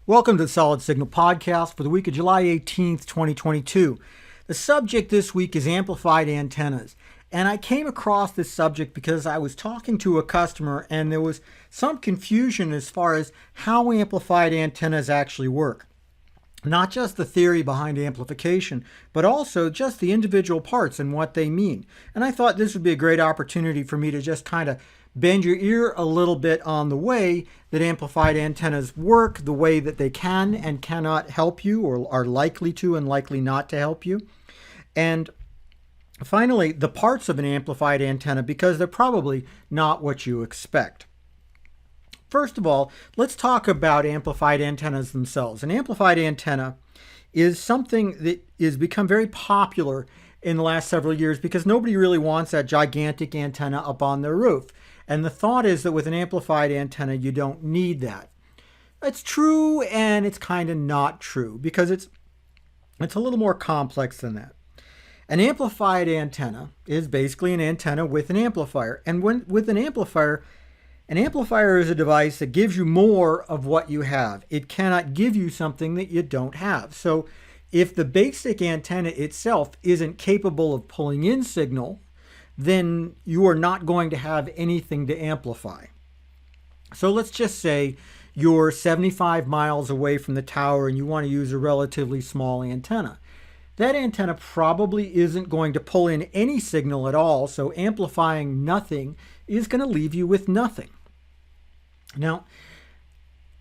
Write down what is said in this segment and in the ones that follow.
Welcome to the Solid Signal Podcast for the week of July 18th, 2022. The subject this week is amplified antennas. And I came across this subject because I was talking to a customer and there was some confusion as far as how amplified antennas actually work. Not just the theory behind amplification, but also just the individual parts and what they mean. And I thought this would be a great opportunity for me to just kind of bend your ear a little bit on the way that amplified antennas work, the way that they can and cannot help you, or are likely to and likely not to help you. And finally, the parts of an amplified antenna, because they're probably not what you expect. First of all, let's talk about amplified antennas themselves. An amplified antenna is something that has become very popular in the last several years because nobody really wants that gigantic antenna up on their roof. And the thought is that with an amplified antenna, you don't need that. It's true and it's kind of not true because it's a little more complex than that. An amplified antenna is basically an antenna with an amplifier. And with an amplifier is a device that gives you more of what you have. It cannot give you something that you don't have. So if the basic antenna itself isn't capable of pulling in signal, then you are not going to have anything to amplify. So let's just say you're 75 miles away from the tower and you want to use a relatively small antenna. That antenna probably isn't going to pull in any signal at all, so amplifying nothing is going to leave you with nothing. Now,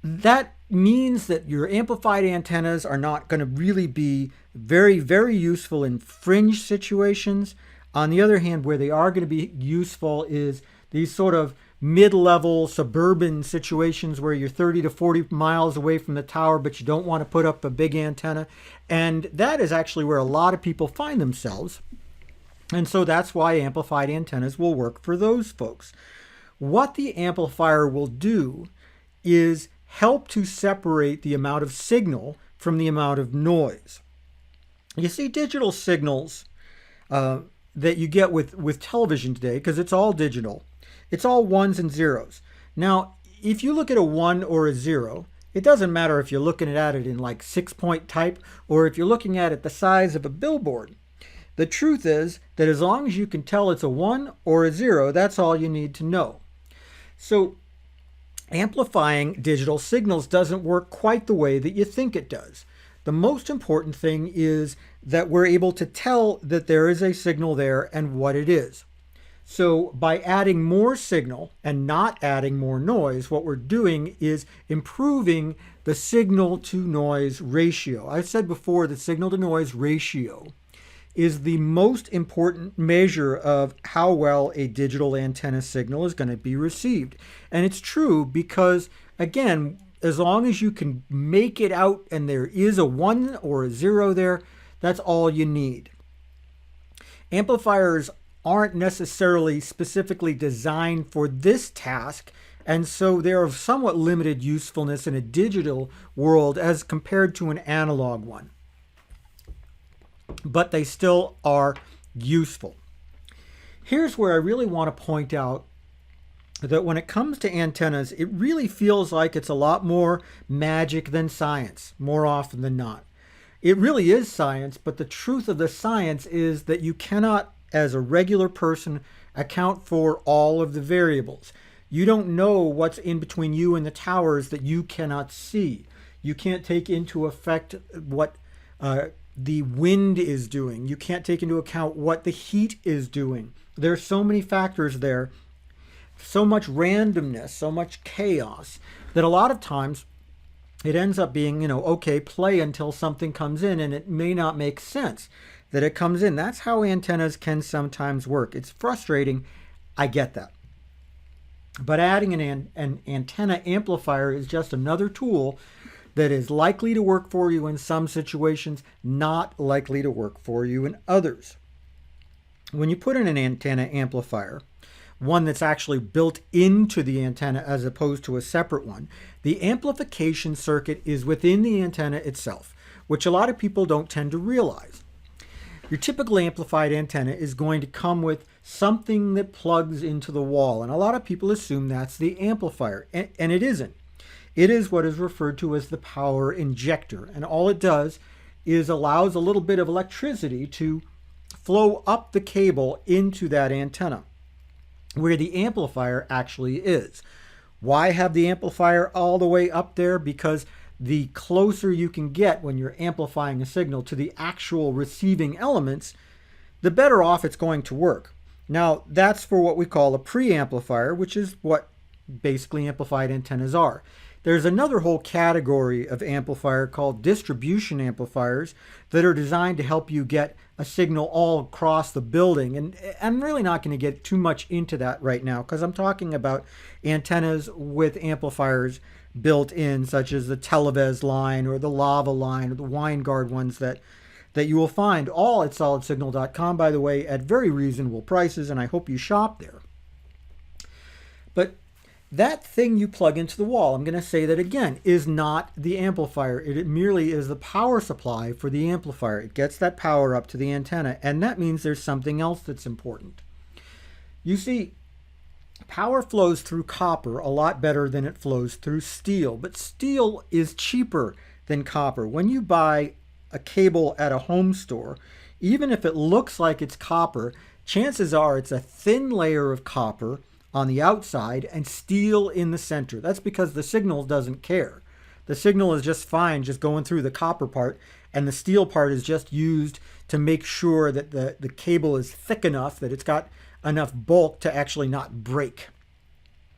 that means that your amplified antennas are not going to really be very, very useful in fringe situations. On the other hand, where they are going to be useful is these sort of mid-level suburban situations where you're 30 to 40 miles away from the tower, but you don't want to put up a big antenna. And that is actually where a lot of people find themselves. And so that's why amplified antennas will work for those folks. What the amplifier will do is help to separate the amount of signal from the amount of noise. You see, digital signals that you get with television today, because it's all digital, it's all ones and zeros. Now, if you look at a 1 or a 0, it doesn't matter if you're looking at it in like 6-point type or if you're looking at it the size of a billboard. The truth is that as long as you can tell it's a 1 or a 0, that's all you need to know. So amplifying digital signals doesn't work quite the way that you think it does. The most important thing is that we're able to tell that there is a signal there and what it is. So by adding more signal and not adding more noise, what we're doing is improving the signal to noise ratio. I said before, the signal to noise ratio is the most important measure of how well a digital antenna signal is going to be received. And it's true because, again, as long as you can make it out and there is a 1 or a 0 there, that's all you need. Amplifiers aren't necessarily specifically designed for this task, and so they're of somewhat limited usefulness in a digital world as compared to an analog one. But they still are useful. Here's where I really want to point out that when it comes to antennas, it really feels like it's a lot more magic than science, more often than not. It really is science, but the truth of the science is that you cannot, as a regular person, account for all of the variables. You don't know what's in between you and the towers that you cannot see. You can't take into effect what the wind is doing. You can't take into account what the heat is doing. There are so many factors there, so much randomness, so much chaos, that a lot of times it ends up being, okay, play until something comes in, and it may not make sense that it comes in. That's how antennas can sometimes work. It's frustrating. I get that. But adding an antenna amplifier is just another tool that is likely to work for you in some situations, not likely to work for you in others. When you put in an antenna amplifier, one that's actually built into the antenna as opposed to a separate one, the amplification circuit is within the antenna itself, which a lot of people don't tend to realize. Your typical amplified antenna is going to come with something that plugs into the wall, and a lot of people assume that's the amplifier, and it isn't. It is what is referred to as the power injector. And all it does is allows a little bit of electricity to flow up the cable into that antenna where the amplifier actually is. Why have the amplifier all the way up there? Because the closer you can get when you're amplifying a signal to the actual receiving elements, the better off it's going to work. Now, that's for what we call a preamplifier, which is what basically amplified antennas are. There's another whole category of amplifier called distribution amplifiers that are designed to help you get a signal all across the building. And I'm really not going to get too much into that right now because I'm talking about antennas with amplifiers built in, such as the Televez line or the Lava line or the Winegard ones that you will find all at solidsignal.com, by the way, at very reasonable prices, and I hope you shop there. But that thing you plug into the wall, I'm going to say that again, is not the amplifier. It merely is the power supply for the amplifier. It gets that power up to the antenna, and that means there's something else that's important. You see, power flows through copper a lot better than it flows through steel, but steel is cheaper than copper. When you buy a cable at a home store, even if it looks like it's copper, chances are it's a thin layer of copper on the outside and steel in the center. That's because the signal doesn't care. The signal is just fine, just going through the copper part, and the steel part is just used to make sure that the cable is thick enough that it's got enough bulk to actually not break.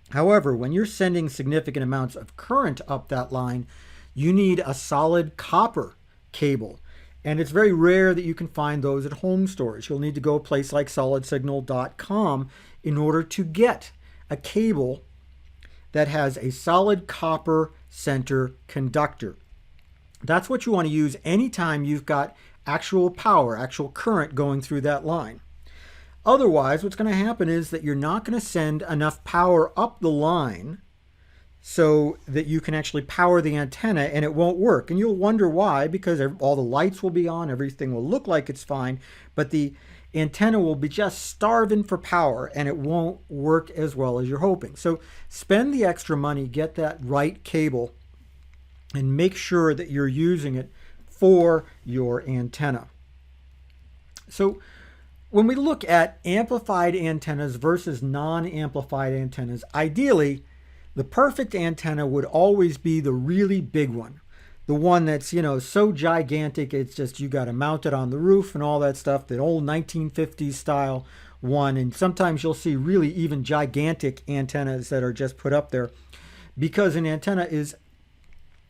However, when you're sending significant amounts of current up that line, you need a solid copper cable. And it's very rare that you can find those at home stores. You'll need to go a place like solidsignal.com in order to get a cable that has a solid copper center conductor. That's what you want to use anytime you've got actual power, actual current going through that line. Otherwise, what's going to happen is that you're not going to send enough power up the line so that you can actually power the antenna, and it won't work. And you'll wonder why, because all the lights will be on, everything will look like it's fine, but the antenna will be just starving for power and it won't work as well as you're hoping. So spend the extra money, get that right cable, and make sure that you're using it for your antenna. So when we look at amplified antennas versus non-amplified antennas, ideally, the perfect antenna would always be the really big one. The one that's, so gigantic, it's just you got to mount it on the roof and all that stuff, that old 1950s style one. And sometimes you'll see really even gigantic antennas that are just put up there because an antenna is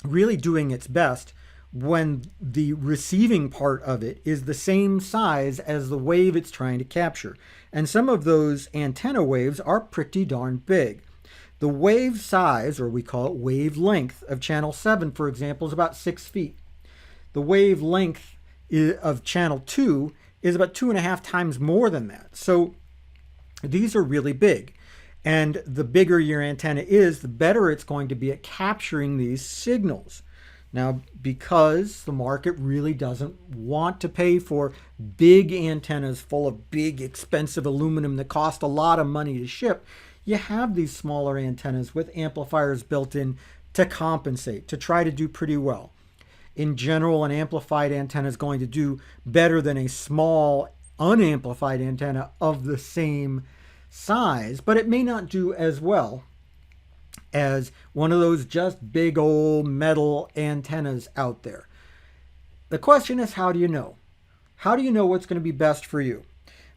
really doing its best when the receiving part of it is the same size as the wave it's trying to capture. And some of those antenna waves are pretty darn big. The wave size, or we call it wavelength, of channel 7, for example, is about 6 feet. The wavelength of channel 2 is about 2.5 times more than that. So these are really big. And the bigger your antenna is, the better it's going to be at capturing these signals. Now, because the market really doesn't want to pay for big antennas full of big, expensive aluminum that cost a lot of money to ship, you have these smaller antennas with amplifiers built in to compensate, to try to do pretty well. In general, an amplified antenna is going to do better than a small, unamplified antenna of the same size, but it may not do as well as one of those just big old metal antennas out there. The question is, how do you know? How do you know what's going to be best for you?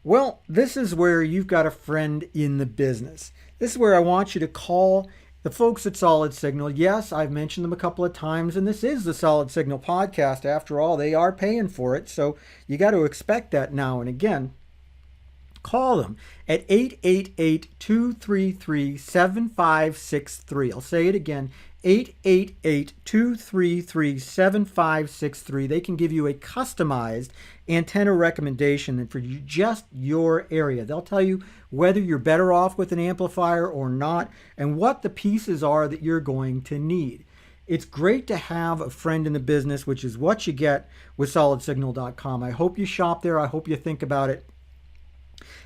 Well, this is where you've got a friend in the business. This is where I want you to call the folks at Solid Signal. Yes, I've mentioned them a couple of times, and this is the Solid Signal podcast. After all, they are paying for it, so you got to expect that now and again. Call them at 888-233-7563. I'll say it again, 888-233-7563. They can give you a customized antenna recommendation for just your area. They'll tell you whether you're better off with an amplifier or not and what the pieces are that you're going to need. It's great to have a friend in the business, which is what you get with solidsignal.com. I hope you shop there. I hope you think about it.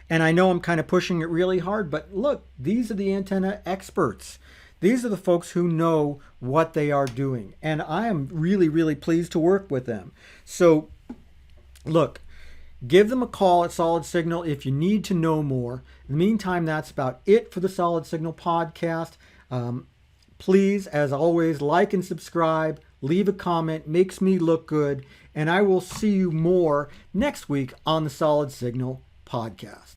And I know I'm kind of pushing it really hard, but look, these are the antenna experts. These are the folks who know what they are doing, and I am really, really pleased to work with them. So, look, give them a call at Solid Signal if you need to know more. In the meantime, that's about it for the Solid Signal podcast. Please, as always, like and subscribe, leave a comment, makes me look good, and I will see you more next week on the Solid Signal podcast.